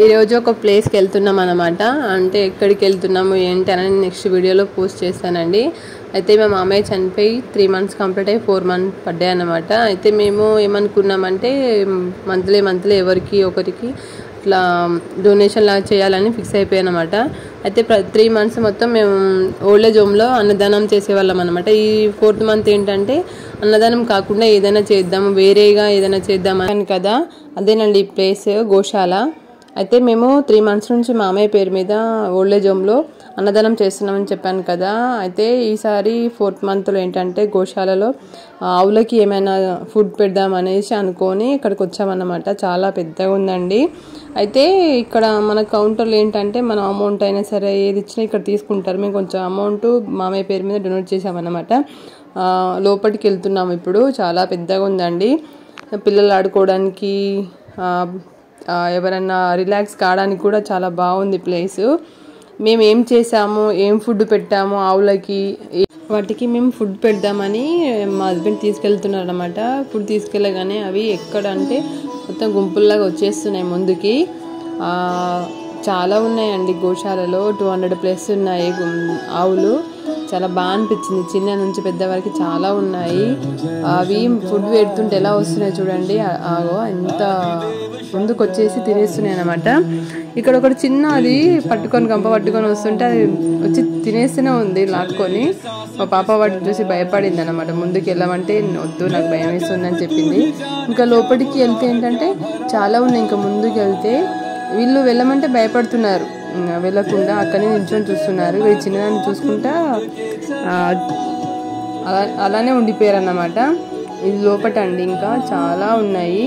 ఈరోజు ఒక ప్లేస్కి వెళ్తున్నాం అన్నమాట. అంటే ఎక్కడికి వెళ్తున్నాము ఏంటి అని నెక్స్ట్ వీడియోలో పోస్ట్ చేస్తానండి. అయితే మా మామయ్య చనిపోయి 3 months కంప్లీట్ అయ్యి 4 months పడ్డాయి అన్నమాట. అయితే మేము ఏమనుకున్నామంటే మంత్లీ ఎవరికి ఒకరికి ఇట్లా డొనేషన్ లాగా చేయాలని ఫిక్స్ అయిపోయాను అనమాట. అయితే 3 months మొత్తం మేము ఓల్డేజ్ హోమ్లో అన్నదానం చేసేవాళ్ళం అనమాట. ఈ 4th month ఏంటంటే అన్నదానం కాకుండా ఏదైనా చేద్దాము, వేరేగా ఏదైనా చేద్దామని కదా. అదేనండి ఈ ప్లేస్ గోశాల. అయితే మేము 3 months నుంచి మామయ్య పేరు మీద ఓల్డేజ్ హోమ్లో అన్నదానం చేస్తున్నామని చెప్పాను కదా. అయితే ఈసారి 4th monthలో ఏంటంటే గోశాలలో ఆవులకి ఏమైనా ఫుడ్ పెడదామనేసి అనుకొని ఇక్కడికి వచ్చామన్నమాట. చాలా పెద్దగా ఉందండి. అయితే ఇక్కడ మన కౌంటర్లో ఏంటంటే మనం అమౌంట్ అయినా సరే ఏది ఇచ్చినా ఇక్కడ తీసుకుంటారు. మేము కొంచెం అమౌంట్ మామయ్య పేరు మీద డొనేట్ చేసామన్నమాట. లోపలికి వెళ్తున్నాము ఇప్పుడు. చాలా పెద్దగా ఉందండి. పిల్లలు ఆడుకోవడానికి, ఎవరైనా రిలాక్స్ కావడానికి కూడా చాలా బాగుంది ప్లేసు. మేము ఏం చేసాము, ఏం ఫుడ్ పెట్టాము ఆవులకి, వాటికి మేము ఫుడ్ పెడదామని మా హస్బెండ్ తీసుకెళ్తున్నారు అనమాట. ఫుడ్ తీసుకెళ్ళగానే అవి ఎక్కడ అంటే మొత్తం గుంపుల్లాగా వచ్చేస్తున్నాయి ముందుకి. చాలా ఉన్నాయండి గోశాలలో. 200+ ఉన్నాయి ఆవులు. చాలా బాగా అనిపించింది. చిన్న నుంచి పెద్ద వరకు చాలా ఉన్నాయి. అవి ఫుడ్ పెడుతుంటే ఎలా వస్తున్నాయి చూడండి. ఎంత ముందుకు వచ్చేసి తినేస్తున్నాయి అన్నమాట. ఇక్కడ ఒకటి చిన్న అది గంప పట్టుకొని వస్తుంటే అది వచ్చి తినేస్తూనే ఉంది లాక్కొని. మా పాప వాటిని చూసి భయపడింది అనమాట. ముందుకు వెళ్ళమంటే వద్దు నాకు భయం వేస్తుందని చెప్పింది. ఇంకా లోపలికి వెళ్తే ఏంటంటే చాలా ఉన్నాయి. ఇంకా ముందుకు వెళ్తే వీళ్ళు వెళ్ళమంటే భయపడుతున్నారు, వెళ్ళకుండా అక్కడనే నిల్చొని చూస్తున్నారు. వీళ్ళు చిన్నదాన్ని చూసుకుంటా అలానే ఉండిపోయారు అన్నమాట. ఇది లోపట అండి. ఇంకా చాలా ఉన్నాయి.